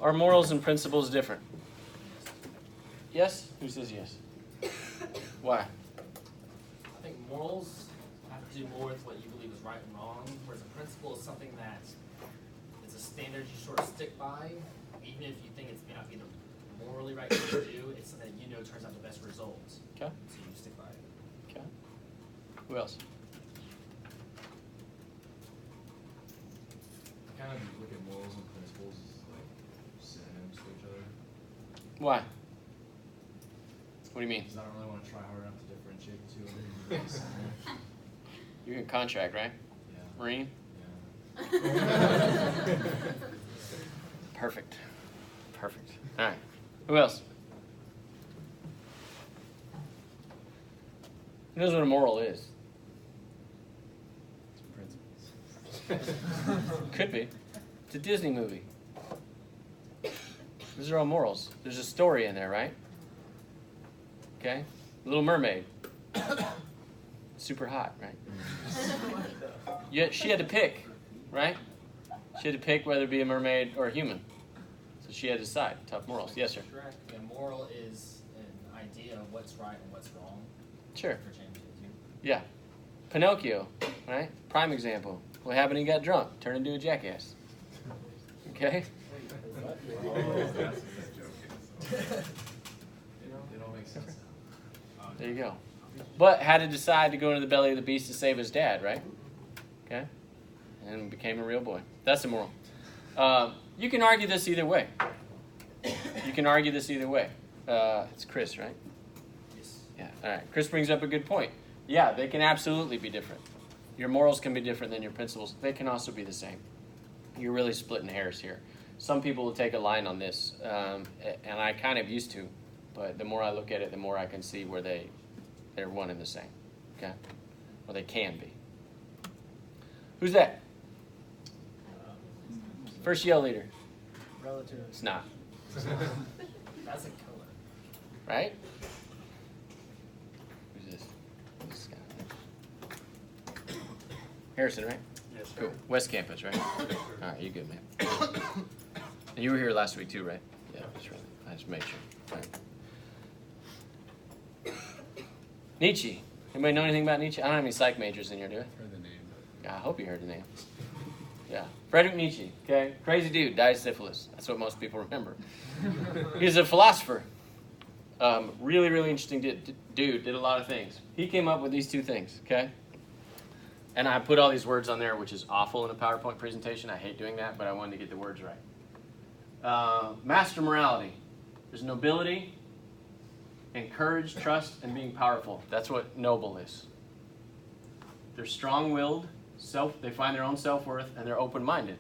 are morals and principles different? Yes? Who says yes? Why? I think morals have to do more with what you believe is right and wrong, whereas a principle is something that is a standard you sort of stick by, even if you think it may not be the morally right thing to do, it's something that you know turns out the best results. Okay. So you stick by it. Okay. Who else? I kind of look at morals and principles as like synonyms to each other. Why? What do you mean? Because I don't really want to try hard enough to differentiate the two. You're in contract, right? Yeah. Marine? Yeah. Perfect. Perfect. All right. Who else? Who knows what a moral is? Principles. Could be. It's a Disney movie. These are all morals. There's a story in there, right? Okay? Little Mermaid. Super hot, right? Yet she had to pick, right? She had to pick whether to be a mermaid or a human. So she had to decide. Tough morals. Yes, sir. Correct. Yeah, moral is an idea of what's right and what's wrong. Sure. For change it too. Yeah. Pinocchio, right? Prime example. What happened? He got drunk, turned into a jackass. Okay? They don't make sense. There you go. But had to decide to go into the belly of the beast to save his dad, right? Okay? And became a real boy. That's immoral. You can argue this either way. You can argue this either way. It's Chris, right? Yes. Yeah. All right. Chris brings up a good point. Yeah, they can absolutely be different. Your morals can be different than your principles. They can also be the same. You're really splitting hairs here. Some people will take a line on this, and I kind of used to, but the more I look at it, the more I can see where they're one and the same. Okay? Well, they can be. Who's that? First yell leader. Relative. It's not. That's a color. Right? Who's this? This guy. Harrison, right? Yes, sir. Cool. West Campus, right? All right, you good, man. And you were here last week too, right? Yeah, that's right. I just made sure. Right. Nietzsche. Anybody know anything about Nietzsche? I don't have any psych majors in here, do I? Heard the name. I hope you heard the name. Yeah. Friedrich Nietzsche, okay? Crazy dude, died of syphilis. That's what most people remember. He's a philosopher. Really, really interesting dude. Did a lot of things. He came up with these two things, okay? And I put all these words on there, which is awful in a PowerPoint presentation. I hate doing that, but I wanted to get the words right. Master morality. There's nobility, and courage, trust, and being powerful. That's what noble is. They're strong-willed, they find their own self-worth, and they're open-minded.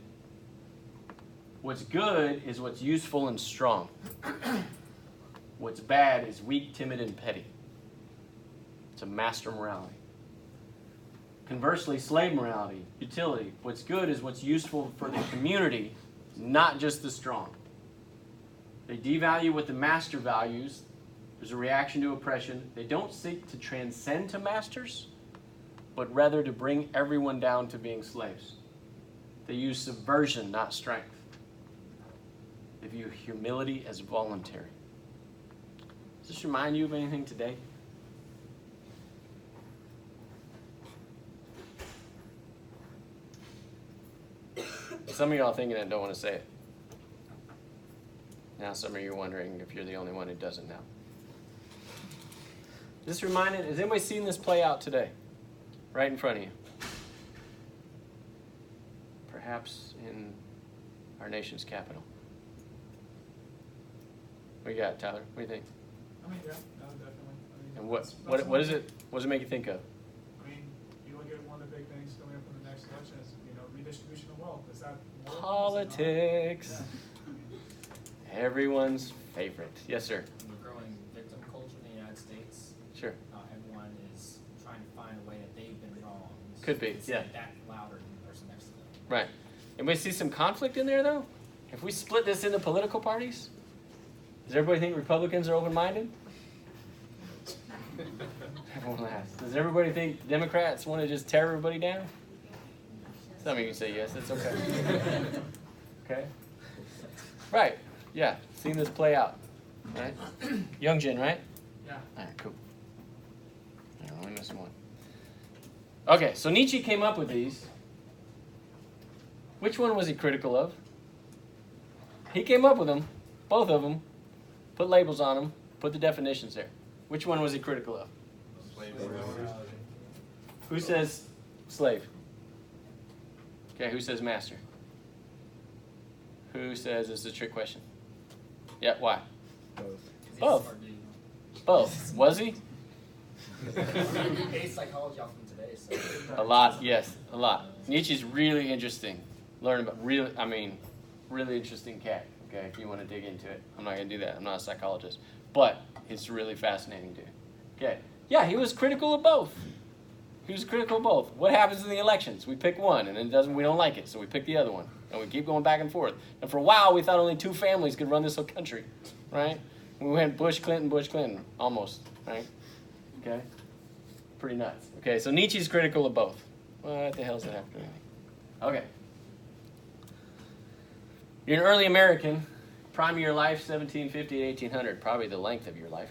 What's good is what's useful and strong. What's bad is weak, timid, and petty. It's a master morality. Conversely, slave morality, utility. What's good is what's useful for the community, not just the strong. They devalue what the master values. There's a reaction to oppression. They don't seek to transcend to masters, but rather to bring everyone down to being slaves. They use subversion, not strength. They view humility as voluntary. Does this remind you of anything today? Some of y'all thinking it don't want to say it. Now some of you are wondering if you're the only one who doesn't know. This reminded, has anybody seen this play out today? Right in front of you. Perhaps in our nation's capital. What you got, Tyler? What do you think? I mean, yeah, no, definitely. I mean, And that's what is it? What does it make you think of? I mean, you look at one of the big things coming up in the next election is, redistribution of wealth. Is that moral? Politics. Yeah. Everyone's favorite. Yes, sir. In the growing victim culture in the United States, Sure. everyone is trying to find a way that they've been wrong. Could be, Say yeah. that louder than the person next to them. Right. And we see some conflict in there, though? If we split this into political parties, does everybody think Republicans are open-minded? Everyone laughs. Does everybody think Democrats want to just tear everybody down? Some of you can say yes, that's okay. Okay? Right. Yeah, seen this play out, right? Young Jin, right? Yeah. All right, cool. I'm only missing one. Okay, so Nietzsche came up with these. Which one was he critical of? He came up with them, both of them, put labels on them, put the definitions there. Which one was he critical of? Slave Who says slave? Okay, who says master? Who says it's a trick question? Yeah, why? Both. Both. Was he? Base psychology off from today, so. A lot, yes, a lot. Nietzsche's really interesting. Learn about really interesting cat. Okay, if you want to dig into it, I'm not gonna do that. I'm not a psychologist, but it's really fascinating, dude. Okay, yeah, he was critical of both. He was critical of both. What happens in the elections? We pick one, and we don't like it, so we pick the other one, and we keep going back and forth. And for a while, we thought only two families could run this whole country, right? We went Bush, Clinton, almost, right? Okay, pretty nuts. Okay, so Nietzsche's critical of both. What the hell does that have to do with anything? Okay. You're an early American, prime of your life, 1750 to 1800, probably the length of your life,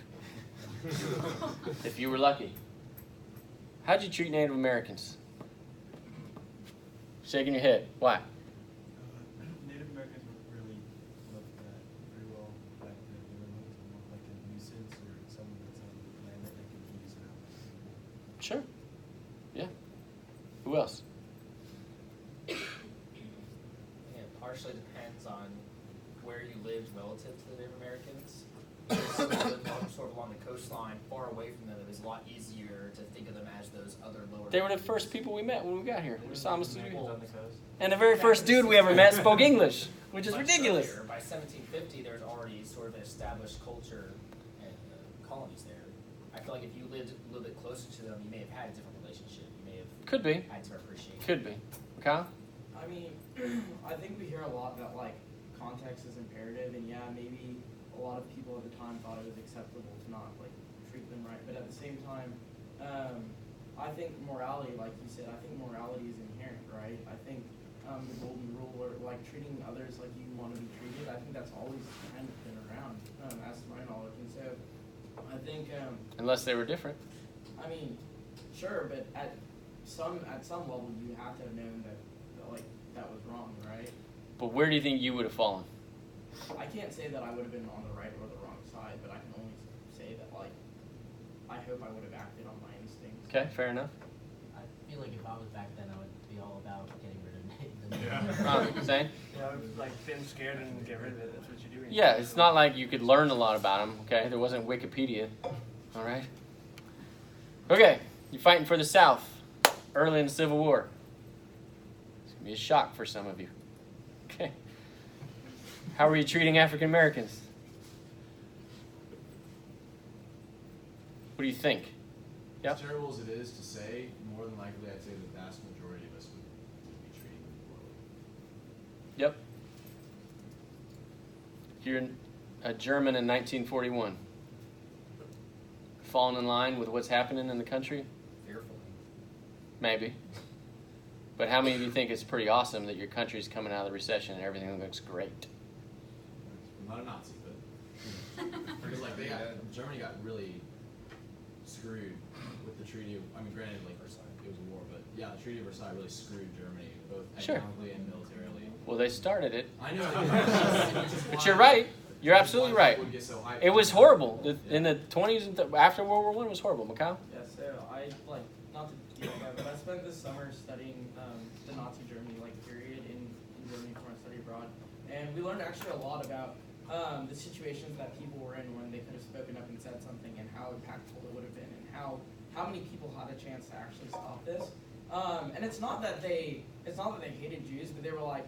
if you were lucky. How'd you treat Native Americans? Shaking your head. Why? Native Americans were really looked at pretty well back then. They were looked at more like a nuisance or someone that's on the land that they could use it out. Sure. Yeah. Who else? It partially depends on where you lived relative to the Native Americans. If you lived sort of along the coastline, far away from them, it was a lot easier to think of them as those other lower. They were the first people we met when we got here. We saw them. On the coast. And the very first dude we ever met spoke English, which is ridiculous. Earlier. By 1750, there's already sort of an established culture and colonies there. I feel like if you lived a little bit closer to them, you may have had a different relationship. You may have Could be. had to appreciate. Could be. Kyle? I mean, I think we hear a lot that like context is imperative, and yeah, maybe a lot of people at the time thought it was acceptable to not like treat them right, but at the same time, I think morality, like you said, I think morality is inherent, right? I think the golden rule, or like treating others like you want to be treated, I think that's always kind of been around, as to my knowledge, and so I think. Unless they were different. I mean, sure, but at some level, you have to have known that like that was wrong, right? But where do you think you would have fallen? I can't say that I would have been on the right or the wrong side, but I can only say that like I hope I would have acted on my instincts. Okay, fair enough. I feel like if I was back then, I would be all about getting rid of them. Zane? Yeah, like been scared and get rid of it. That's what you do. Yeah, it's not like you could learn a lot about them, okay? There wasn't Wikipedia, all right? Okay, you're fighting for the South early in the Civil War. It's going to be a shock for some of you. Okay. How were you treating African Americans? What do you think? Yep. As terrible as it is to say, more than likely I'd say the vast majority of us would be treating them poorly. Yep. You're a German in 1941. Falling in line with what's happening in the country? Fearfully. Maybe. But how many of you think it's pretty awesome that your country's coming out of the recession and everything looks great? I'm not a Nazi, but because like Germany got really screwed with the Treaty of, I mean, granted, like Versailles, it was a war, but yeah, the Treaty of Versailles really screwed Germany, both Sure. economically and militarily. Well, they started it. I know, I But you're right. You're absolutely right. Would get so hyped. It was horrible. In the 20s and after World War I, it was horrible. Mikhail? Yeah, so I like not to deal with that, but I spent this summer studying the Nazi Germany period in Germany for my study abroad, and we learned actually a lot about the situations that people were in when they could have spoken up and said something, and how impactful it would have been, and how many people had a chance to actually stop this. And it's not that they hated Jews, but they were like,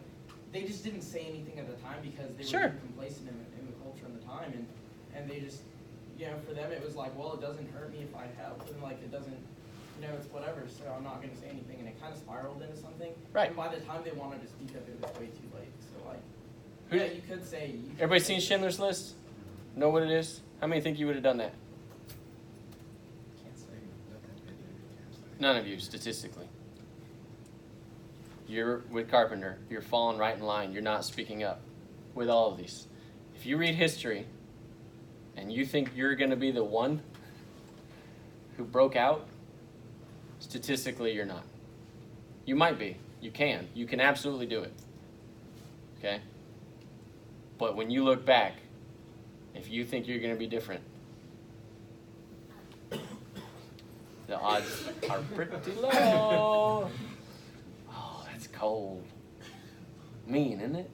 they just didn't say anything at the time because they Sure. were complacent in the culture and the time, and they just, for them it was like, well, it doesn't hurt me if I help, and it doesn't, it's whatever, so I'm not going to say anything, and it kind of spiraled into something. Right. And by the time they wanted to speak up, it was way too late. So Who- yeah, you could say. Everybody seen Schindler's List? Know what it is? How many think you would have done that? Can't say. None of you, statistically. You're with Carpenter. You're falling right in line. You're not speaking up with all of these. if you read history and you think you're going to be the one who broke out, statistically you're not. You might be. You can. You can absolutely do it. Okay? But when you look back, if you think you're going to be different, the odds are pretty low. Oh, that's cold. Mean, isn't it?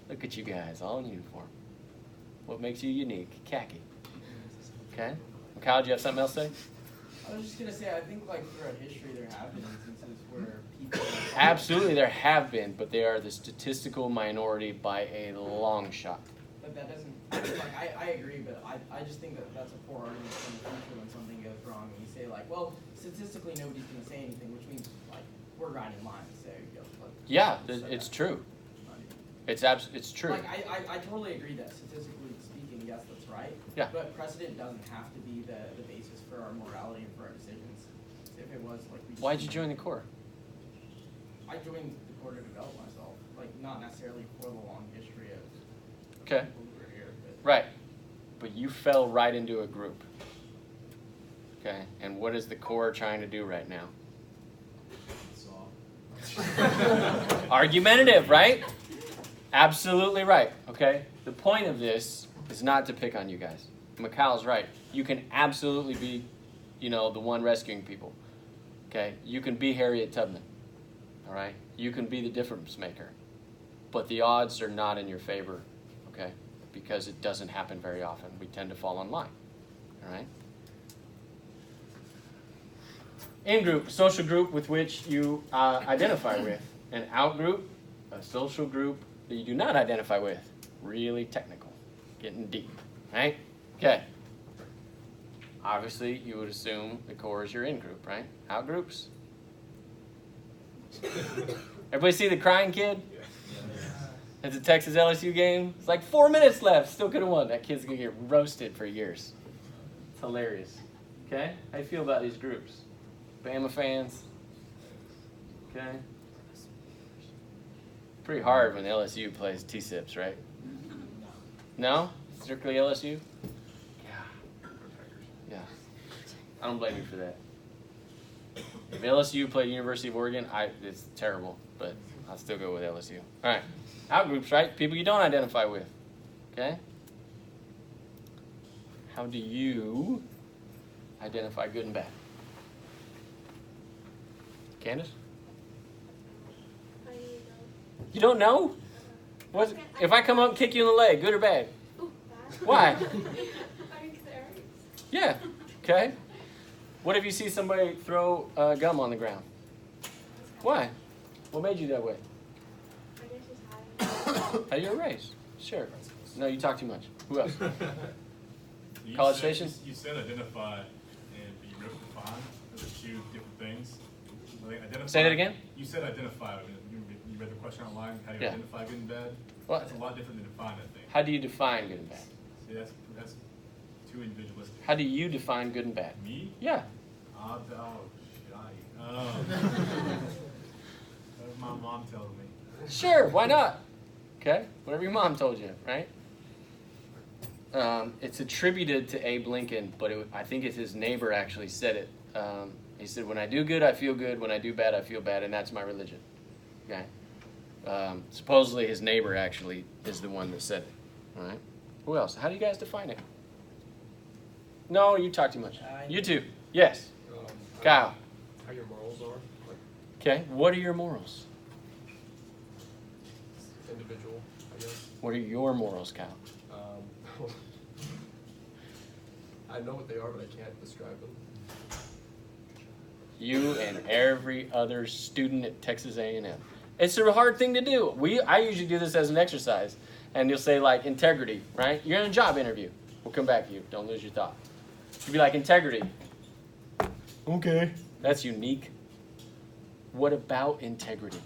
Look at you guys, all in uniform. What makes you unique? Khaki. Okay? Kyle, do you have something else to say? I was just gonna say, I think like throughout history there have been instances where people. Absolutely, there have been, but they are the statistical minority by a long shot. But that doesn't. Like I agree, but I just think that that's a poor argument for the future when something goes wrong. And you say like, well, statistically nobody's gonna say anything, which means like we're right in line. So you go. Like, Yeah, it's true. It's true. Like I totally agree that statistically speaking, yes, that's right. Yeah. But precedent doesn't have to be the basis for our morality and for our decisions. If it was like we. Why'd you join the Corps? I joined the Corps to develop myself, like not necessarily for the long history of Okay. people who are here. But Right. But you fell right into a group. Okay. And what is the Corps trying to do right now? So, Argumentative, right? Absolutely right. Okay. The point of this is not to pick on you guys. Mikhail's right. You can absolutely be, the one rescuing people. Okay. You can be Harriet Tubman. All right. You can be the difference maker. But the odds are not in your favor. Okay. Because it doesn't happen very often. We tend to fall in line. All right. In-group, social group with which you identify with. An out-group, a social group that you do not identify with. Really technical. Getting deep. Right? Okay. Obviously, you would assume the Corps is your in-group, right? Out-groups? Everybody see the crying kid? At the Texas LSU game? It's like 4 minutes left. Still could have won. That kid's going to get roasted for years. It's hilarious. Okay? How do you feel about these groups? Bama fans? Okay? Pretty hard when LSU plays T-Sips, right? No? Strictly LSU? Yeah. I don't blame you for that. If LSU played University of Oregon, it's terrible, but I'll still go with LSU. All right. Out-groups, right? People you don't identify with. Okay? How do you identify good and bad? Candace? You don't know? What if I come up and kick you in the leg, good or bad? Why? Yeah. Okay. What if you see somebody throw gum on the ground? Why? What made you that way? How you were raised? Sure. No, you talk too much. Who else? College Station? You said identify and be real defined as two different things. Say that again? You said identify. You read the question online. How do you Yeah. identify good and bad? What? That's a lot different than define, I think. How do you define good and bad? See, that's too individualistic. How do you define good and bad? Me? Yeah. Oh, shit. That's my mom tells me. Sure, why not? Okay, whatever your mom told you, right? It's attributed to Abe Lincoln, but I think it's his neighbor actually said it. He said, when I do good, I feel good. When I do bad, I feel bad, and that's my religion. Okay? Supposedly his neighbor actually is the one that said it. All right? Who else? How do you guys define it? No, you talk too much. You too. Yes. Kyle. How your morals are, like Okay, what are your morals? individual, I guess. What are your morals, Kyle? I know what they are, but I can't describe them. You and every other student at Texas A&M. It's a hard thing to do. I usually do this as an exercise, and you'll say like integrity, right? You're in a job interview. We'll come back to you. Don't lose your thought. You'd be like integrity. Okay. That's unique. What about integrity?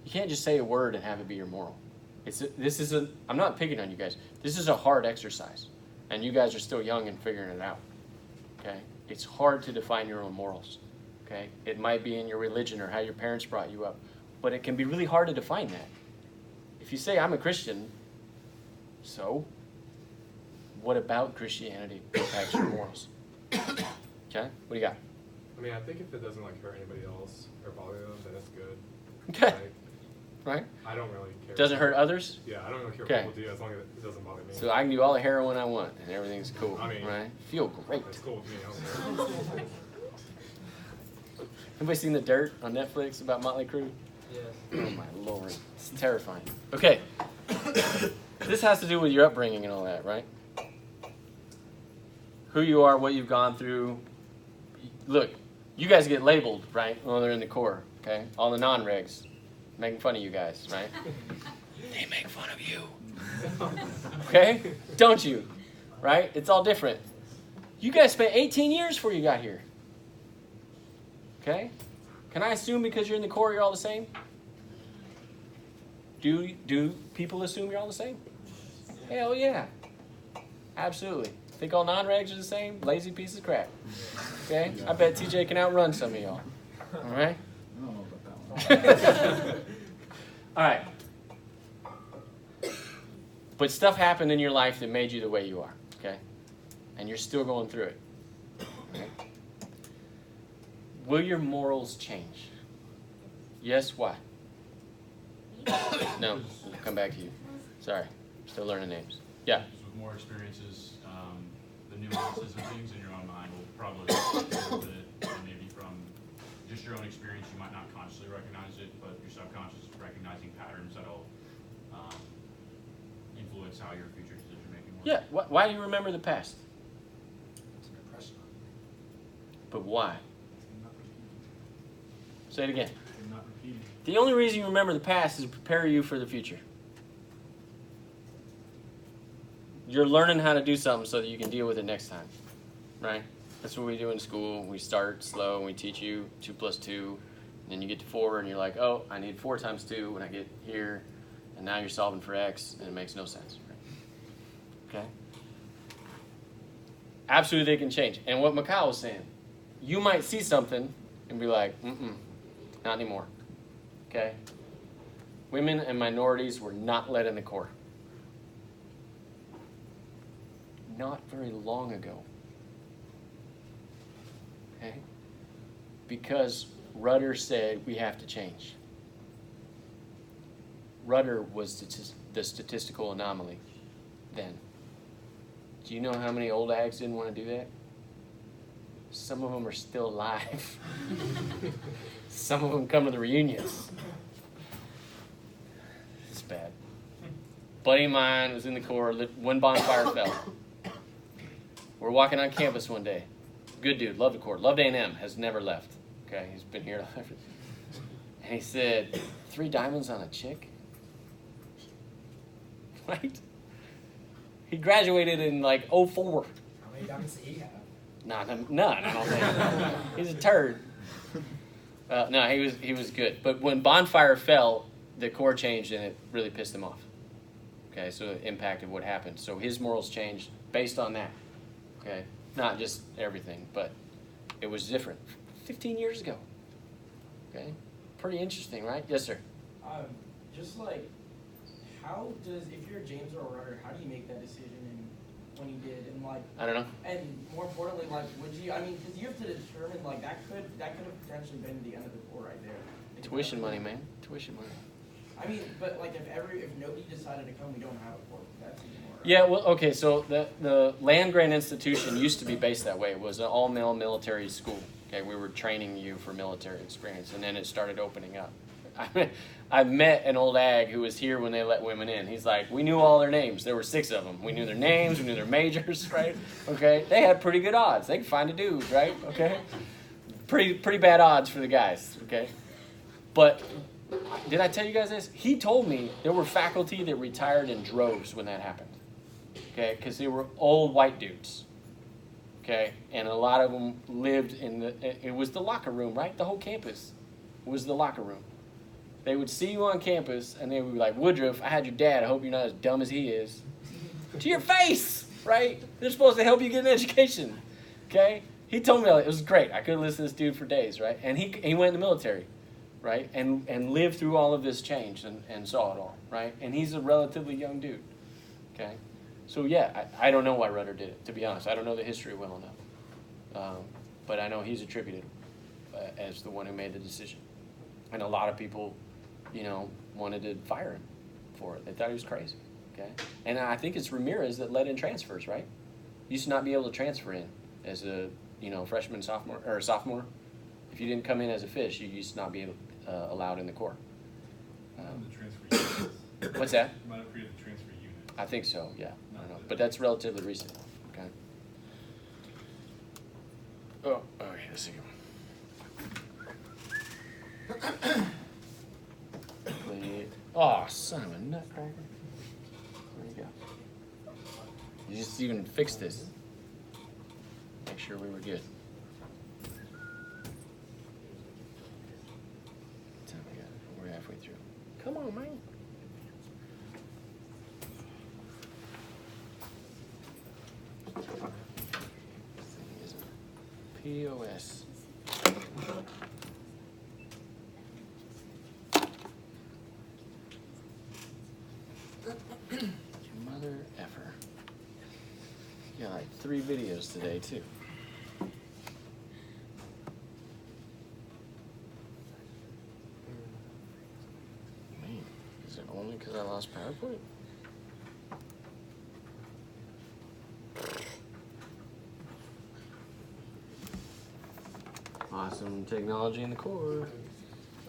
You can't just say a word and have it be your moral. I'm not picking on you guys. This is a hard exercise, and you guys are still young and figuring it out. Okay? It's hard to define your own morals. Okay? It might be in your religion or how your parents brought you up, but it can be really hard to define that. If you say I'm a Christian, so what about Christianity impacts your morals? Okay, what do you got? I mean, I think if it doesn't like hurt anybody else or bother them, then it's good. Okay, Like, right? I don't really care. Doesn't hurt others? Yeah, I don't really care Okay. what people do as long as it doesn't bother me. So I can do all the heroin I want and everything's cool, I mean, right? Feel great. It's cool with me. I don't care. Anybody seen The Dirt on Netflix about Motley Crue? Yes. Oh my Lord, it's terrifying. Okay, this has to do with your upbringing and all that, right? Who you are, what you've gone through. Look, you guys get labeled, right, when they're in the Corps, okay? All the non-regs making fun of you guys, right? They make fun of you. Okay? Don't you? Right? It's all different. You guys spent 18 years before you got here. Okay? Can I assume because you're in the Corps you're all the same? Do people assume you're all the same? Hell yeah. Absolutely. Think all non-regs are the same? Lazy piece of crap. Okay? I bet TJ can outrun some of y'all. All right? I don't know about that one. All right. But stuff happened in your life that made you the way you are, okay? And you're still going through it. Okay? Will your morals change? Yes, why? No, we'll come back to you. Sorry, still learning names. Yeah. Just with more experiences, the nuances and things in your own mind will probably change a little bit, and maybe from just your own experience, you might not consciously recognize it, but your subconscious is recognizing patterns that'll influence how your future decision making works. Yeah, why do you remember the past? It's an impression on me. But why? Say it again. Not repeating. The only reason you remember the past is to prepare you for the future. You're learning how to do something so that you can deal with it next time, right? That's what we do in school. We start slow and we teach you 2 + 2. And then you get to 4 and you're like, oh, I need 4 × 2 when I get here. And now you're solving for X and it makes no sense, right? Okay? Absolutely they can change. And what Mikhail was saying, you might see something and be like, not anymore. Okay? Women and minorities were not let in the Corps. Not very long ago. Okay? Because Rudder said we have to change. Rudder was the statistical anomaly then. Do you know how many old ags didn't want to do that? Some of them are still alive. Some of them come to the reunions. It's bad. Buddy of mine was in the Corps when bonfire fell. We're walking on campus one day. Good dude, loved the Corps, loved A&M, has never left. Okay, he's been here. And he said, 3 diamonds on a chick? Right? He graduated in like 04. How many diamonds did he have? None, I don't think. He's a turd. No, he was good. But when bonfire fell, the Corps changed and it really pissed him off. Okay, so it impacted what happened. So his morals changed based on that. Okay, not just everything, but it was different. 15 years ago. Okay, pretty interesting, right? Yes, sir. Just like, how does, if you're James or a Rudder, how do you make that decision and when you did, and like, I don't know. and more importantly, like, would you, I mean, because you have to determine, like, that could have potentially been the end of the Corps right there. Tuition money, man. Tuition money. I mean, but like, if nobody decided to come, we don't have a Corps. That's even more. Yeah, well, okay, so the land grant institution used to be based that way. It was an all-male military school. Okay, we were training you for military experience, and then it started opening up. I met an old ag who was here when they let women in. He's like, we knew all their names. There were 6 of them. We knew their names. We knew their majors, right? Okay, they had pretty good odds. They could find a dude, right? Okay, pretty bad odds for the guys. Okay, but did I tell you guys this? He told me there were faculty that retired in droves when that happened. Okay, because they were old white dudes. Okay, and a lot of them lived in it was the locker room, right? The whole campus was the locker room. They would see you on campus, and they would be like, Woodruff, I had your dad. I hope you're not as dumb as he is. To your face, right? They're supposed to help you get an education, okay? He told me it was great. I could listen to this dude for days, right? And he went in the military, right? And lived through all of this change and saw it all, right? And he's a relatively young dude, okay? So yeah, I don't know why Rudder did it, to be honest. I don't know the history well enough. But I know he's attributed as the one who made the decision. And a lot of people, you know, wanted to fire him for it. They thought he was crazy, okay? And I think it's Ramirez that let in transfers, right? You used to not be able to transfer in as a, you know, freshman, sophomore, or sophomore. If you didn't come in as a fish, you used to not be allowed in the Corps. The transfer units. What's that? You might have created the transfer unit. I think so, yeah. I don't know. But that's relatively recent, okay? Oh, okay, let's see. Oh, son of a nutcracker. There you go. You just even fixed this. Make sure we were good. What time we got? We're halfway through. Come on, man. POS. Mother effer. You got like 3 videos today, too. Man, is it only because I lost PowerPoint? Awesome technology in the core.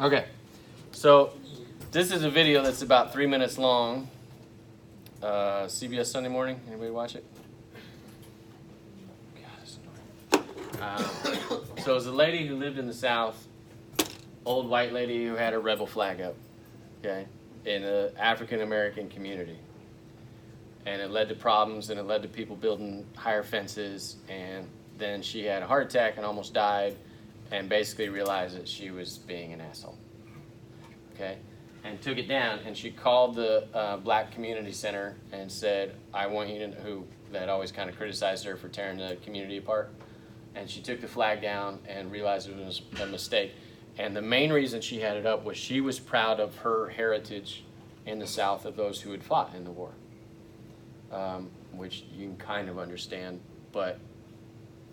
Okay, so this is a video that's about 3 minutes long. CBS Sunday Morning. Anybody watch it? God, it's annoying. So it was a lady who lived in the South, old white lady who had a rebel flag up, okay, in the African American community. And it led to problems, and it led to people building higher fences, and then she had a heart attack and almost died, and basically realized that she was being an asshole, okay? And took it down, and she called the Black Community Center and said, I want you to know, who that always kind of criticized her for tearing the community apart. And she took the flag down and realized it was a mistake. And the main reason she had it up was she was proud of her heritage in the South of those who had fought in the war, which you can kind of understand, but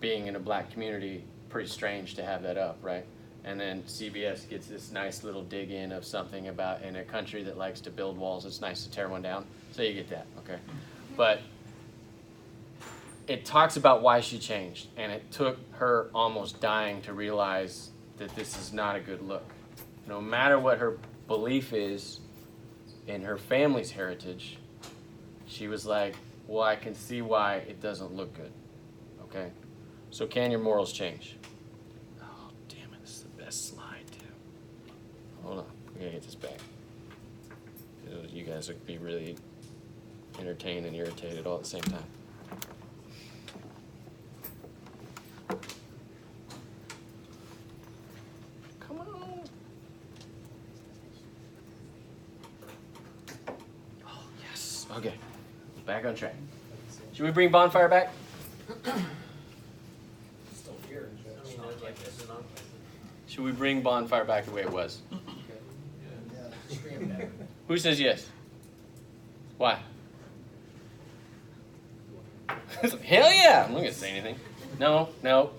being in a black community, pretty strange to have that up, right? And then CBS gets this nice little dig in of something about in a country that likes to build walls, it's nice to tear one down. So you get that, okay? But it talks about why she changed, and it took her almost dying to realize that this is not a good look. No matter what her belief is in her family's heritage, she was like, well, I can see why it doesn't look good, okay? So can your morals change? Slide too. Hold on, we gotta get this back. You guys would be really entertained and irritated all at the same time. Come on. Oh, yes. Okay. Back on track. Should we bring Bonfire back? Still here. Should we bring Bonfire back the way it was? Scream better. Who says yes? Why? Hell yeah! I'm not gonna say anything. No, no.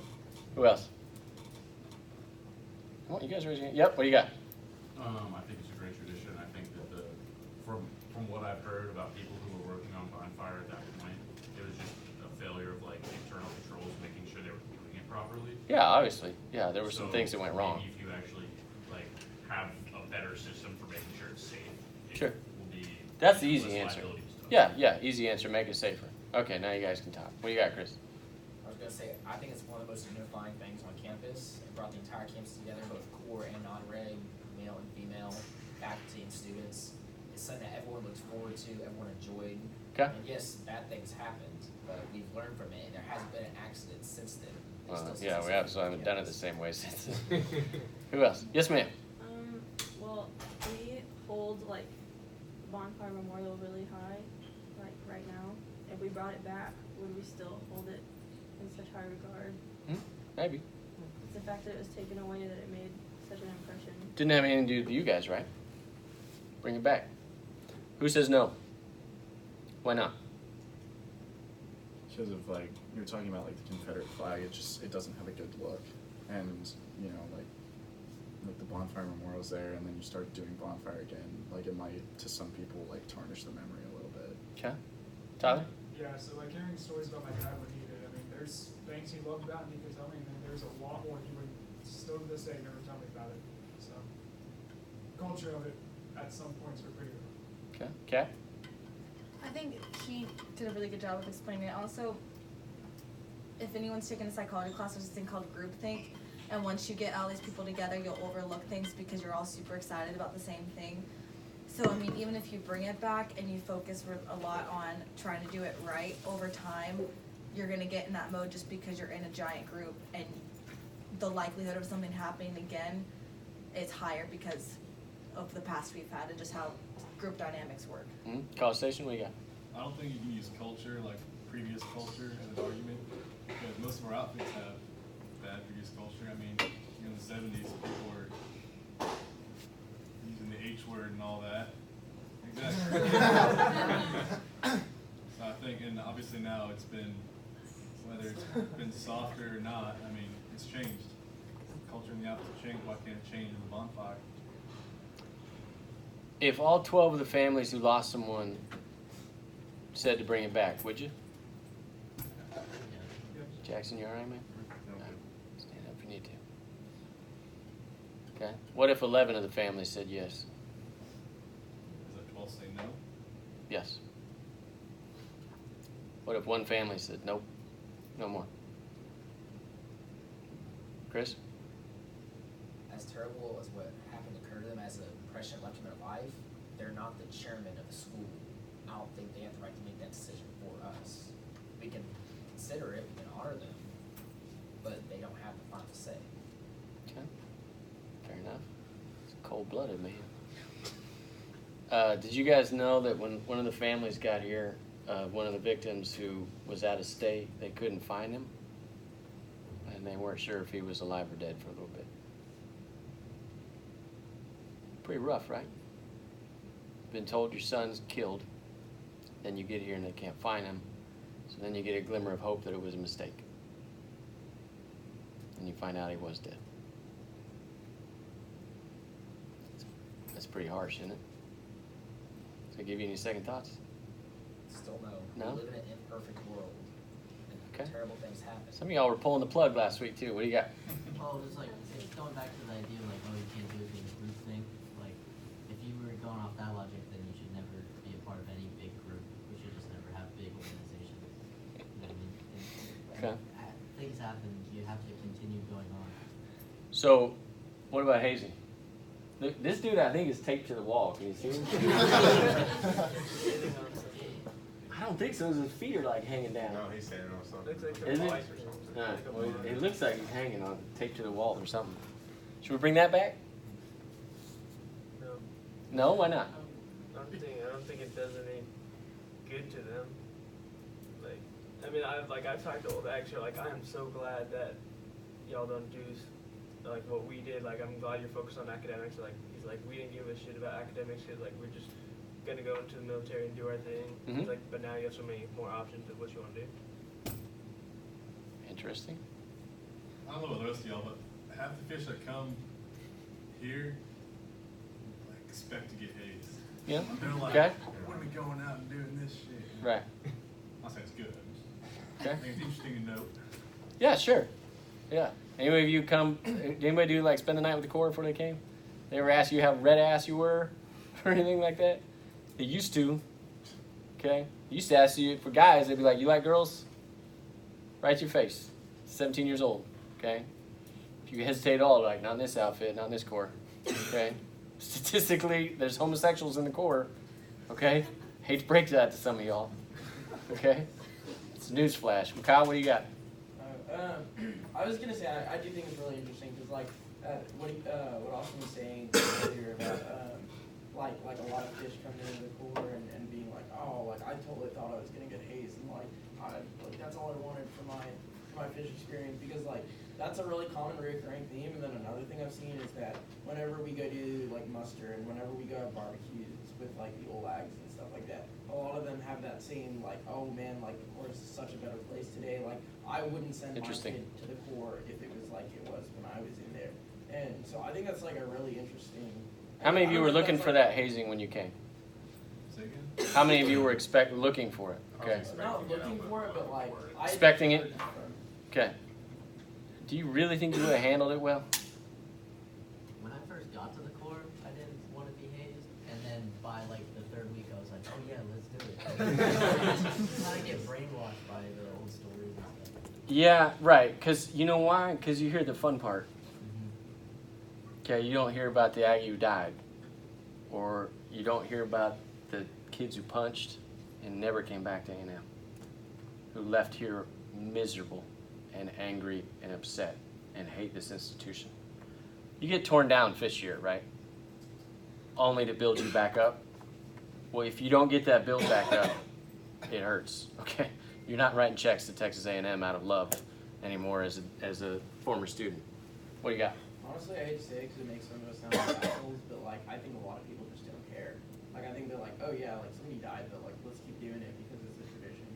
Who else? Come on, you guys raise your hand. Yep, what do you got? I think it's a great tradition. I think that from what I've heard about people who were working on Bonfire at that point, it was just a failure of like internal controls, making sure they were doing it properly. Yeah, obviously. Yeah, there were some things that went wrong. Maybe if you actually like have a better system for making sure it's safe, it Sure. will be That's the easy less answer. liability stuff. Yeah, yeah, easy answer. Make it safer. Okay, now you guys can talk. What do you got, Chris? I was gonna say, I think it's one of the most unifying things on campus. It brought the entire campus together, both core and non-reg, male and female, faculty and students. It's something that everyone looks forward to, everyone enjoyed. Okay. And yes, bad things happened, but we've learned from it, and there hasn't been an accident since then. Yeah, we absolutely haven't done it the same way since. Who else? Yes, ma'am. Well, we hold like Bonfire Memorial really high, like right now. If we brought it back, would we still hold it in such high regard? Maybe. It's the fact that it was taken away that it made such an impression. Didn't have anything to do with you guys, right? Bring it back. Who says no? Why not? because of like you're talking about like the Confederate flag. It doesn't have a good look, and you know like the bonfire memorial's there, and then you start doing bonfire again. Like it might to some people like tarnish the memory a little bit. Okay, Tyler. Yeah, so like hearing stories about my dad when he did, I mean, there's things he loved about and he could tell me, and then there's a lot more he would still to this day never tell me about it. So, culture of it at some points were pretty rough. Okay, Kat. I think he did a really good job of explaining it. Also, if anyone's taken a psychology class, there's this thing called groupthink, and once you get all these people together, you'll overlook things because you're all super excited about the same thing. So, I mean, even if you bring it back and you focus a lot on trying to do it right, over time, you're going to get in that mode just because you're in a giant group, and the likelihood of something happening again is higher because of the past we've had and just how group dynamics work. College Station, what you got? I don't think you can use culture, like previous culture, as an argument, because most of our outfits have bad previous culture. I mean, in the 70s, people were using the H word and all that. Exactly. So I think, and obviously now it's been, whether it's been softer or not, I mean, it's changed. Culture and the outfit changed. Why can't it change in the bonfire? If all 12 of the families who lost someone said to bring it back, would you? Jackson, you all right, man? Stand up if you need to. Okay. What if 11 of the families said yes? Is that 12 say no? Yes. What if one family said nope, no more? Chris? As terrible as what happened occurred to them as an impression left in their life, they're not the chairman of the school. I don't think they have the right to make that decision for us. We can consider it, we can honor them, but they don't have the final say. Okay. Fair enough. It's cold-blooded, man. Did you guys know that when one of the families got here, one of the victims who was out of state, they couldn't find him? And they weren't sure if he was alive or dead for a little bit. Pretty rough, right? Been told your son's killed, then you get here and they can't find him, so then you get a glimmer of hope that it was a mistake. And you find out he was dead. That's pretty harsh, isn't it? Does it give you any second thoughts? Still no. No? We live in an imperfect world, and Okay. terrible things happen. Some of y'all were pulling the plug last week too. What do you got? Well, it's like, it's going back to the idea of like, oh, you can't do it in a group thing. Like, if you were going off that logic, then you should never be a part of any big group. We should just never have big organizations. You know what I mean? Okay. Things happen, you have to continue going on. So, what about hazing? Look, this dude I think is taped to the wall. Can you see him? I don't think so. His feet are like hanging down. No, he's standing on something. Looks like Is a it? light or something. All right. Like a Well, bar. it looks like he's hanging on, taped to the wall or something. Should we bring that back? No, No, why not? I don't think it does any good to them. Like, I mean, I've talked to old actually. Like, I am so glad that y'all don't do like what we did. Like, I'm glad you're focused on academics. Like, he's like, we didn't give a shit about academics. Cause like we're just gonna go into the military and do our thing. Mhm. He's like, but now you have so many more options of what you want to do. Interesting. I don't know about the rest of y'all, but half the fish that come here like expect to get hazed. Yeah. They're like, Okay. when are we going out and doing this shit? Right. I say it's good. Okay. I think it's interesting to note. Yeah, sure. Yeah. Anybody of you come? Did anybody do like spend the night with the Corps before they came? They ever ask you how red ass you were, or anything like that? They used to. Okay. They used to ask you for guys. They'd be like, "You like girls? Right to your face. 17 years old." Okay. If you hesitate at all, like, not in this outfit, not in this Corps. Okay. Statistically, there's homosexuals in the Corps. Okay. Hate to break that to some of y'all. Okay. It's a news flash. Kyle, what do you got? I was gonna say I do think it's really interesting because like what Austin was saying earlier about like a lot of fish coming into the cooler and being like, oh, like I totally thought I was gonna get hazed, and like that's all I wanted for my fish experience, because like that's a really common recurring theme. And then another thing I've seen is that whenever we go do like muster and whenever we go have barbecues with like the old lags and stuff like that, a lot of them have that saying like, oh man, like the Corps is such a better place today. Like I wouldn't send my Interesting. kid to the Corps if it was like it was when I was in there. And so I think that's like a really interesting. How many of I you don't were know if looking that's, for like, that hazing when you came? Say again? How many of you were looking for it? Okay. Not looking for it, but like I Expecting it? heard from- Okay. Do you really think you would have handled it well? When I first got to the Corps, I didn't want to be hazed, and then by like the third week, I was like, oh yeah, let's do it. Kind of get brainwashed by the old stories and stuff. Yeah, right. Because you know why? Because you hear the fun part. Okay, you don't hear about the Aggie who died. Or you don't hear about the kids who punched and never came back to A&M. Who left here miserable and angry and upset and hate this institution. You get torn down fifth year, right? Only to build you back up. Well, if you don't get that build back up, it hurts, okay? You're not writing checks to Texas A&M out of love anymore as a former student. What do you got? Honestly, I hate to say it because it makes some of us sound like assholes, but like I think a lot of people just don't care. Like I think they're like, oh yeah, like somebody died, but like let's keep doing it because it's a tradition.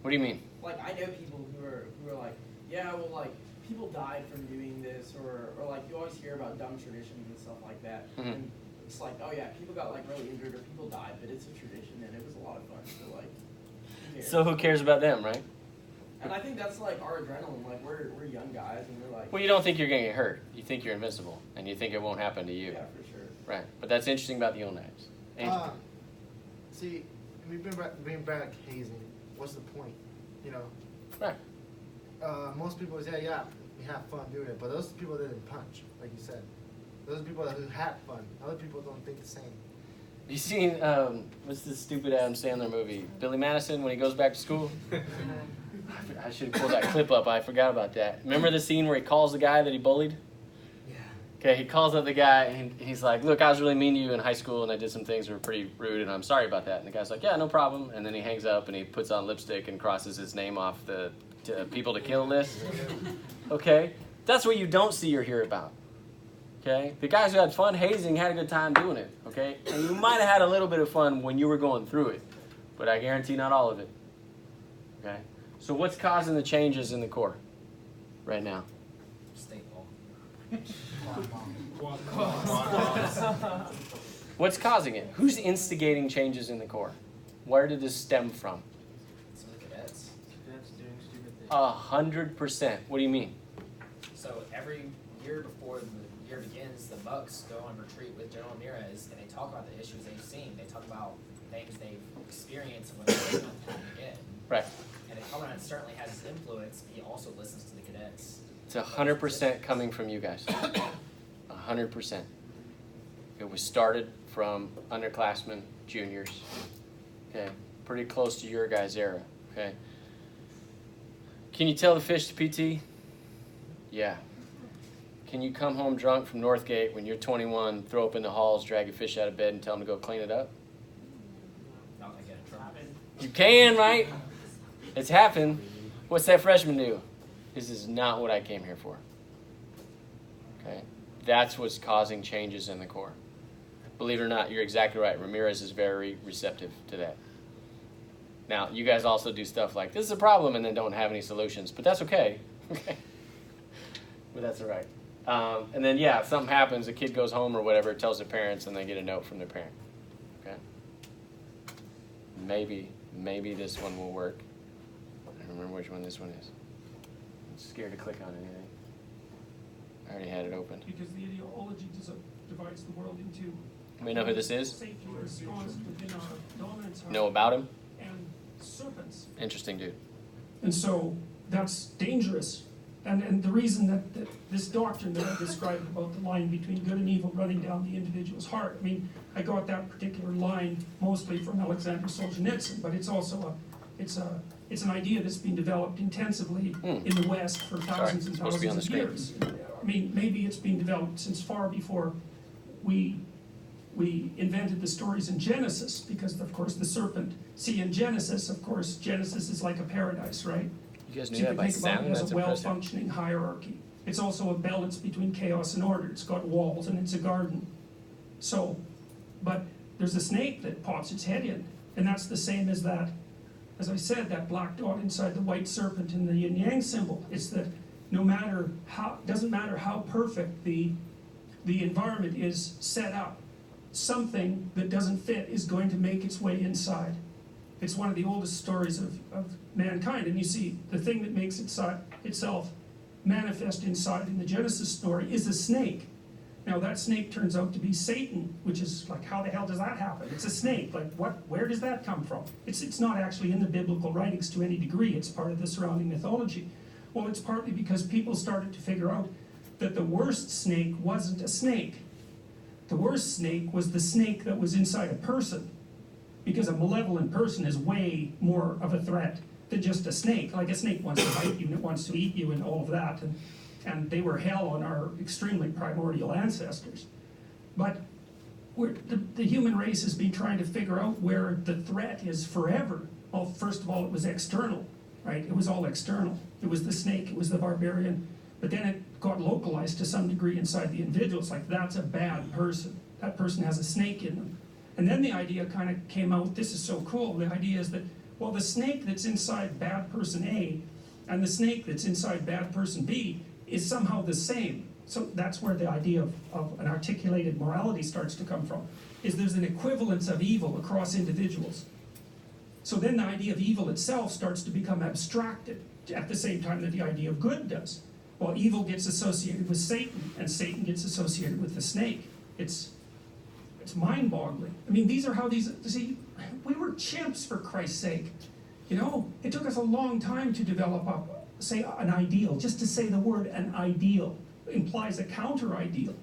What do you mean? Like I know people who are like, yeah, well like people died from doing this, or like you always hear about dumb traditions and stuff like that. Mhm. And it's like, oh yeah, people got like really injured or people died, but it's a tradition and it was a lot of fun. So like, who cares? So who cares about them, right? And I think that's like our adrenaline. Like we're young guys and we're like, Well, you don't think you're going to get hurt. You think you're invincible, and you think it won't happen to you. yeah, for sure. Right. But that's interesting about the old knives. Angel. See, we bring back hazing. What's the point? You know. Right. Most people say, yeah, we have fun doing it, but those people didn't punch, like you said. Those people who had fun. Other people don't think the same. You seen, what's this stupid Adam Sandler movie? Billy Madison, when he goes back to school? I should have pulled that clip up. I forgot about that. Remember the scene where he calls the guy that he bullied? Yeah. Okay, he calls up the guy, and he's like, look, I was really mean to you in high school, and I did some things that were pretty rude, and I'm sorry about that. And the guy's like, yeah, no problem. And then he hangs up, and he puts on lipstick and crosses his name off the people to kill list. Okay? That's what you don't see or hear about. Okay? The guys who had fun hazing had a good time doing it. Okay? And you might have had a little bit of fun when you were going through it, but I guarantee not all of it. Okay? So what's causing the changes in the Corps right now? State law. What's causing it? Who's instigating changes in the Corps? Where did this stem from? Some of the cadets. Cadets doing stupid things. 100%. What do you mean? So every year before the year begins, the Bucks go on retreat with General Ramirez, and they talk about the issues they've seen. They talk about things they've experienced and what they're not doing again. Right. And the commandant certainly has his influence. He also listens to the cadets. It's 100% coming from you guys. 100%. It was started from underclassmen, juniors. Okay, pretty close to your guys' era. Okay. Can you tell the fish to PT? Yeah. Can you come home drunk from Northgate when you're 21, throw open the halls, drag a fish out of bed, and tell them to go clean it up? Not gonna get in trouble. You can, right? It's happened. What's that freshman do? This is not what I came here for. Okay? That's what's causing changes in the Corps. Believe it or not, you're exactly right. Ramirez is very receptive to that. Now, you guys also do stuff like, this is a problem, and then don't have any solutions. But that's okay. Okay? But that's all right. And then, yeah, if something happens, a kid goes home or whatever, tells their parents, and they get a note from their parent. Okay? Maybe this one will work. I don't remember which one this one is. I'm scared to click on anything. I already had it open. Because the ideology divides the world into We know who this is? safety response within our dominance Know about him? and serpents. Interesting dude. And so that's dangerous. And the reason that this doctrine that I described about the line between good and evil running down the individual's heart, I mean, I got that particular line mostly from Alexander Solzhenitsyn, but it's also it's an idea that's been developed intensively in the West for thousands and supposed to be on thousands the of screen. years. I mean, maybe it's been developed since far before we invented the stories in Genesis, because of course the serpent, see in Genesis, of course, Genesis is like a paradise, right? You guys So knew you that can by think about sound? it as That's a impressive. well-functioning hierarchy. It's also a balance between chaos and order. It's got walls and it's a garden. So, but there's a snake that pops its head in, And that's the same as that, as I said, that black dot inside the white serpent in the yin yang symbol. It's that no matter how, doesn't matter how perfect the environment is set up, something that doesn't fit is going to make its way inside. It's one of the oldest stories of mankind, and you see the thing that makes itself manifest inside in the Genesis story is a snake. Now that snake turns out to be Satan, which is like, how the hell does that happen? It's a snake, like where does that come from? It's not actually in the biblical writings to any degree, it's part of the surrounding mythology. Well, it's partly because people started to figure out that the worst snake wasn't a snake. The worst snake was the snake that was inside a person, because a malevolent person is way more of a threat than just a snake. Like a snake wants to bite you and it wants to eat you and all of that, and they were hell on our extremely primordial ancestors. But the human race has been trying to figure out where the threat is forever. Well, first of all, it was external, right? It was all external. It was the snake, it was the barbarian, but then it got localized to some degree inside the individual. It's like, that's a bad person. That person has a snake in them. And then the idea kind of came out, this is so cool, the idea is that, well, the snake that's inside bad person A and the snake that's inside bad person B is somehow the same. So that's where the idea of an articulated morality starts to come from, is there's an equivalence of evil across individuals. So then the idea of evil itself starts to become abstracted at the same time that the idea of good does. Well, evil gets associated with Satan, and Satan gets associated with the snake. It's mind-boggling. I mean, these are how these, see, we were chimps for Christ's sake. You know, it took us a long time to develop up, say, an ideal. Just to say the word an ideal implies a counter-ideal.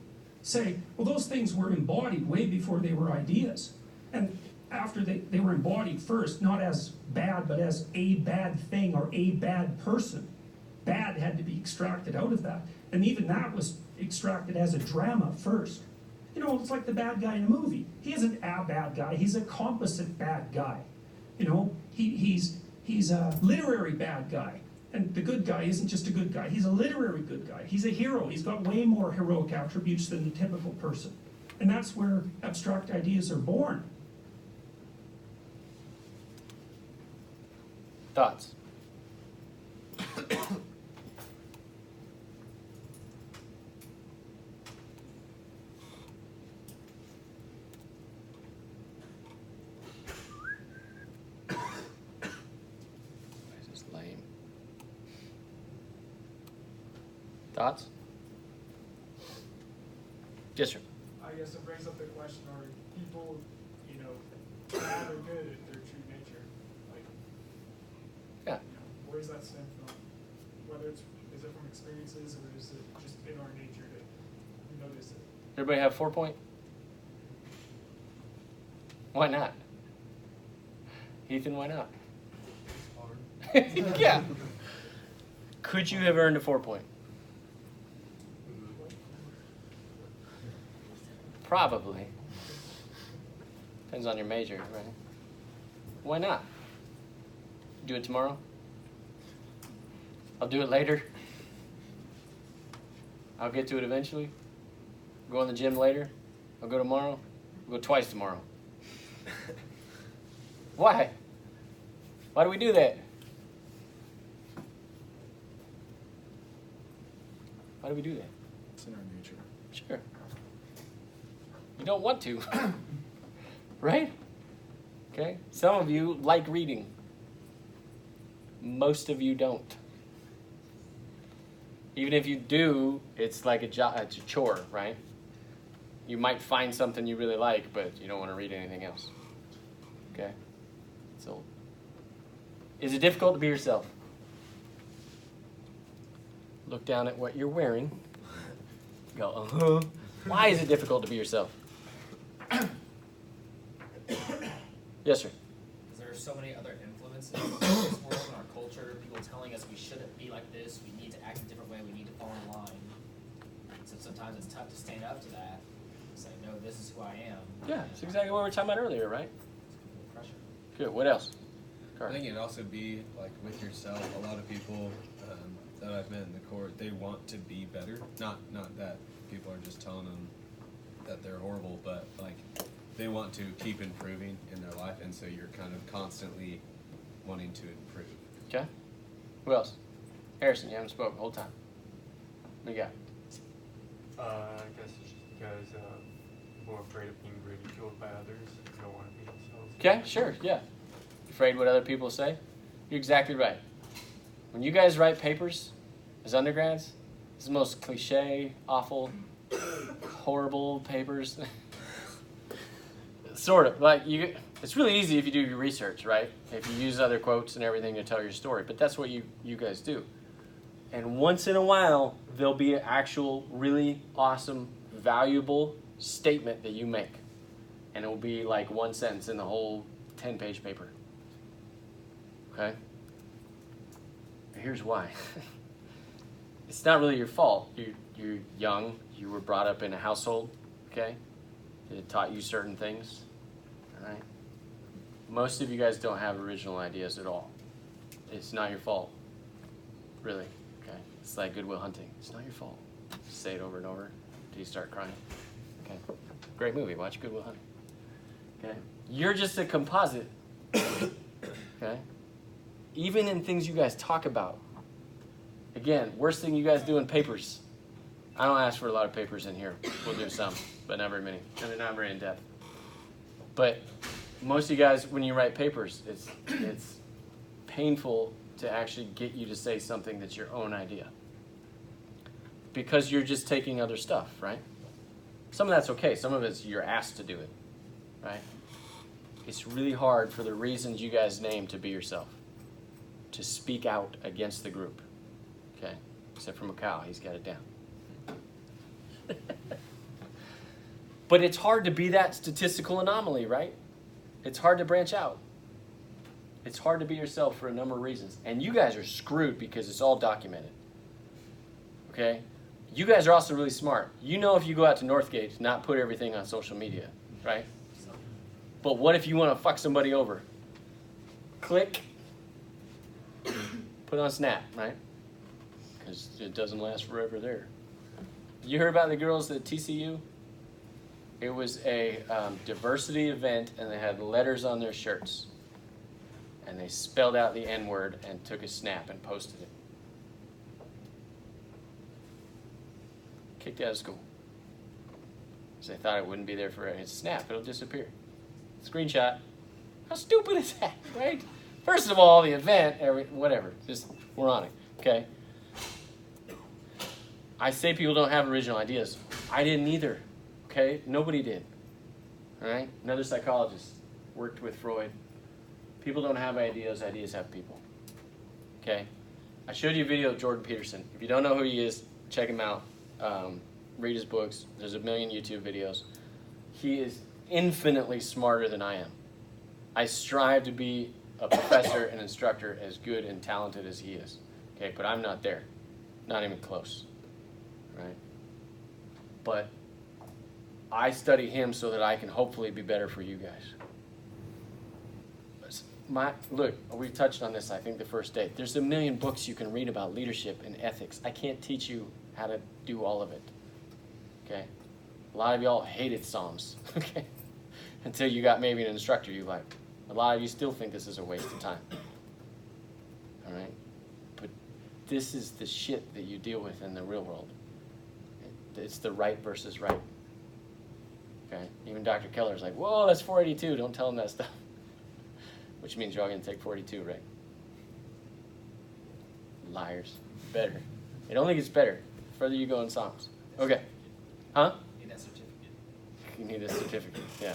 Say, well, those things were embodied way before they were ideas. And after they were embodied first, not as bad, but as a bad thing or a bad person. Bad had to be extracted out of that. And even that was extracted as a drama first. You know, it's like the bad guy in a movie. He isn't a bad guy, he's a composite bad guy. You know, he's a literary bad guy. And the good guy isn't just a good guy, he's a literary good guy. He's a hero, he's got way more heroic attributes than the typical person. And that's where abstract ideas are born. Thoughts? This is lame. Thoughts? Yes, sir. I guess it brings up the question, are people, you know, bad or good at their true nature? Like, Yeah. you know, where does that stem from? Whether is it from experiences or is it just in our nature to notice it? Everybody have 4 point? Why not? Ethan, why not? Yeah. Could you have earned a 4 point? Probably. Depends on your major, right? Why not? Do it tomorrow? I'll do it later. I'll get to it eventually. Go in the gym later. I'll go tomorrow. I'll go twice tomorrow. Why? Why do we do that? Why do we do that? It's in our nature. Sure. You don't want to, right? Okay. Some of you like reading. Most of you don't. Even if you do, it's like it's a chore, right? You might find something you really like, but you don't want to read anything else. Okay? So, is it difficult to be yourself? Look down at what you're wearing. Go, uh-huh. Why is it difficult to be yourself? Yes, sir. Because there are so many other influences in this world and our culture, people telling us we shouldn't be like this, we need to act a different way, we need to fall in line. So sometimes it's tough to stand up to that and say, no, this is who I am. Yeah, it's exactly what we were talking about earlier, right? Pressure. Good. What else? I think it'd also be like with yourself. A lot of people that I've met in the court, they want to be better. Not that people are just telling them that they're horrible, but like they want to keep improving in their life, and so you're kind of constantly wanting to improve. Okay. Who else? Harrison, you haven't spoken the whole time. What do you got? I guess it's just because people are afraid of being ridiculed by others. They don't want to be themselves. Okay, sure, yeah. Afraid what other people say? You're exactly right. When you guys write papers as undergrads, it's the most cliche, awful, horrible papers. Sort of. Like it's really easy if you do your research, right? If you use other quotes and everything to tell your story. But that's what you guys do. And once in a while, there'll be an actual, really awesome, valuable statement that you make. And it will be like one sentence in the whole 10-page paper. Okay? Here's why. It's not really your fault. You're young. You were brought up in a household, okay? It taught you certain things, all right? Most of you guys don't have original ideas at all. It's not your fault, really, okay? It's like Good Will Hunting. It's not your fault. Say it over and over until you start crying, okay? Great movie. Watch Good Will Hunting, okay? You're just a composite, okay? Even in things you guys talk about. Again, worst thing you guys do in papers. I don't ask for a lot of papers in here. We'll do some, but not very many. And they're not very in depth. But most of you guys, when you write papers, it's painful to actually get you to say something that's your own idea. Because you're just taking other stuff, right? Some of that's okay. Some of it's you're asked to do it, right? It's really hard for the reasons you guys name to be yourself. To speak out against the group. Okay? Except for Macau, he's got it down. But it's hard to be that statistical anomaly, right? It's hard to branch out. It's hard to be yourself for a number of reasons. And you guys are screwed because it's all documented. Okay? You guys are also really smart. You know if you go out to Northgate to not put everything on social media, right? But what if you want to fuck somebody over? Click. Put on Snap, right? Because it doesn't last forever there. You heard about the girls at TCU? It was a diversity event, and they had letters on their shirts. And they spelled out the N-word and took a snap and posted it. Kicked out of school. Because they thought it wouldn't be there forever. It's snap, it'll disappear. Screenshot. How stupid is that, right? First of all, the event, whatever, just we're on it, okay? I say people don't have original ideas. I didn't either, okay? Nobody did, all right? Another psychologist worked with Freud. People don't have ideas, ideas have people, okay? I showed you a video of Jordan Peterson. If you don't know who he is, check him out. Read his books. There's a million YouTube videos. He is infinitely smarter than I am. I strive to be a professor and instructor as good and talented as he is. Okay, but I'm not there. Not even close. Right? But I study him so that I can hopefully be better for you guys. Look, we've touched on this, I think, the first day. There's a million books you can read about leadership and ethics. I can't teach you how to do all of it. Okay? A lot of y'all hated SOMS. Okay? Until you got maybe an instructor you liked. A lot of you still think this is a waste of time. All right? But this is the shit that you deal with in the real world. It's the right versus right. Okay? Even Dr. Keller's like, whoa, that's 482. Don't tell him that stuff. Which means you're all going to take 42, right? Liars. Better. It only gets better the further you go in SOMS. Okay. Huh? Need that certificate. You need a certificate, yeah.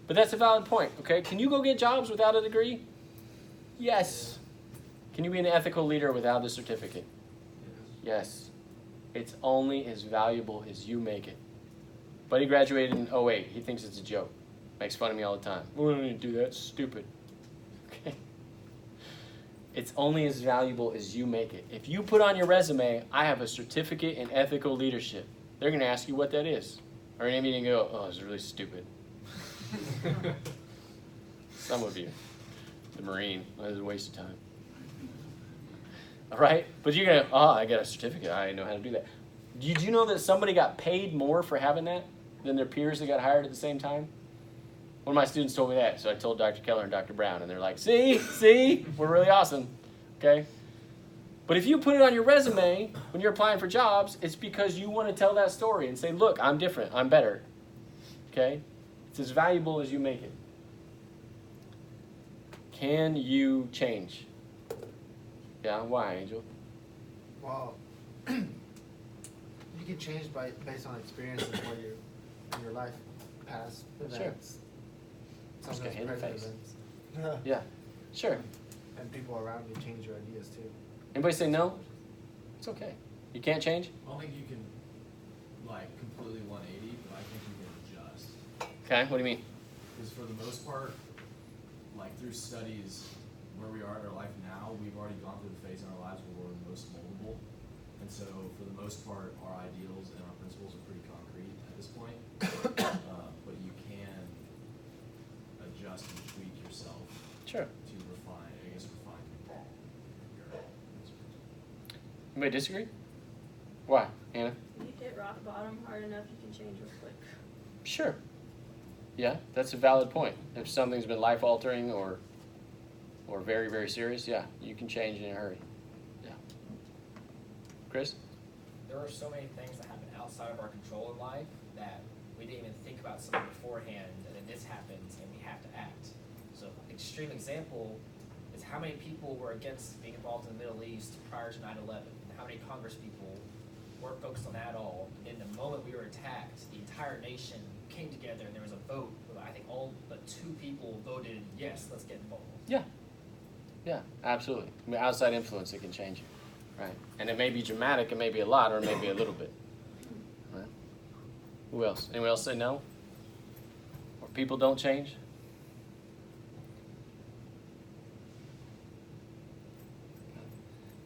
But that's a valid point, okay? Can you go get jobs without a degree? Yes. Can you be an ethical leader without a certificate? Yes. It's only as valuable as you make it. Buddy graduated in 08. He thinks it's a joke. Makes fun of me all the time. We don't need to do that. It's stupid. Okay? It's only as valuable as you make it. If you put on your resume, I have a certificate in ethical leadership, they're going to ask you what that is. Or maybe you can go, oh, it's really stupid. Some of you. The Marine. That was a waste of time. All right? But you're going to, oh, I got a certificate. I know how to do that. Did you know that somebody got paid more for having that than their peers that got hired at the same time? One of my students told me that, so I told Dr. Keller and Dr. Brown, and they're like, see, we're really awesome, okay? But if you put it on your resume when you're applying for jobs, it's because you want to tell that story and say, look, I'm different, I'm better, okay? It's as valuable as you make it. Can you change? Yeah, why, Angel? Well, you can change based on experiences what you in your life, past events. Just get hit in the face. Events. Yeah, sure. And people around you change your ideas too. Anybody say no? It's okay. You can't change? I don't think you can, like, completely 180, but I think you can adjust. Okay, what do you mean? Because for the most part, like, through studies, where we are in our life now, we've already gone through the phase in our lives where we're most moldable. And so, for the most part, our ideals and our principles are pretty concrete at this point. But you can adjust and tweak yourself Sure. to refine your Anybody disagree? Why, Hannah? If you hit rock bottom hard enough, you can change real quick. Sure. Yeah, that's a valid point. If something's been life-altering or very, very serious, yeah, you can change in a hurry. Yeah. Chris? There are so many things that happen outside of our control in life that we didn't even think about something beforehand, and then this happens, and we have to act. So, extreme example is how many people were against being involved in the Middle East prior to 9/11, and how many Congress people weren't focused on that at all. And the moment we were attacked, the entire nation came together, and there was a vote where I think all but 2 people voted yes, let's get involved. Yeah. Yeah, absolutely. I mean, outside influence, it can change you, right? And it may be dramatic, it may be a lot, or it may be a little bit. Right? Who else? Anyone else say no? Or people don't change?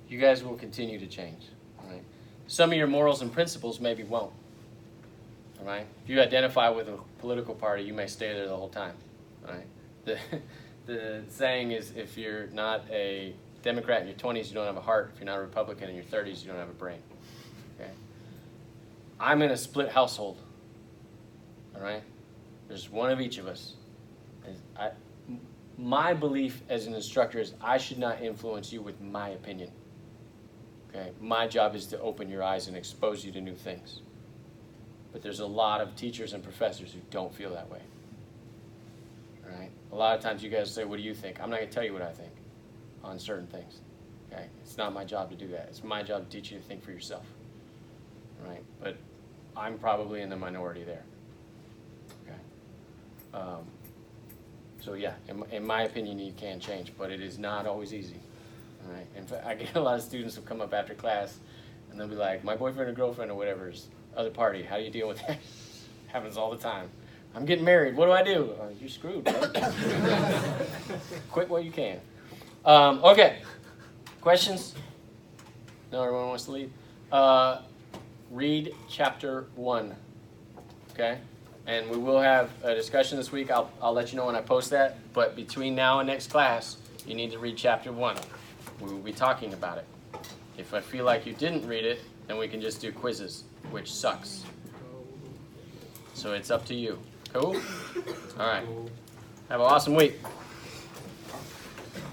You guys will continue to change, right? Some of your morals and principles maybe won't, all right? If you identify with a political party, you may stay there the whole time, right? The saying is, if you're not a Democrat in your 20s, you don't have a heart. If you're not a Republican in your 30s, you don't have a brain. Okay? I'm in a split household. All right? There's one of each of us. My belief as an instructor is I should not influence you with my opinion. Okay? My job is to open your eyes and expose you to new things. But there's a lot of teachers and professors who don't feel that way. Right? A lot of times you guys say, what do you think? I'm not going to tell you what I think on certain things. Okay? It's not my job to do that. It's my job to teach you to think for yourself. Right? But I'm probably in the minority there. Okay? So yeah, in my opinion, you can change, but it is not always easy. All right? In fact, I get a lot of students who come up after class, and they'll be like, my boyfriend or girlfriend or whatever is other party. How do you deal with that? Happens all the time. I'm getting married. What do I do? You're screwed, bro. Quit while you can. Okay. Questions? No, everyone wants to leave? Read chapter 1. Okay? And we will have a discussion this week. I'll let you know when I post that. But between now and next class, you need to read chapter 1. We will be talking about it. If I feel like you didn't read it, then we can just do quizzes, which sucks. So it's up to you. Cool? All right. Have an awesome week.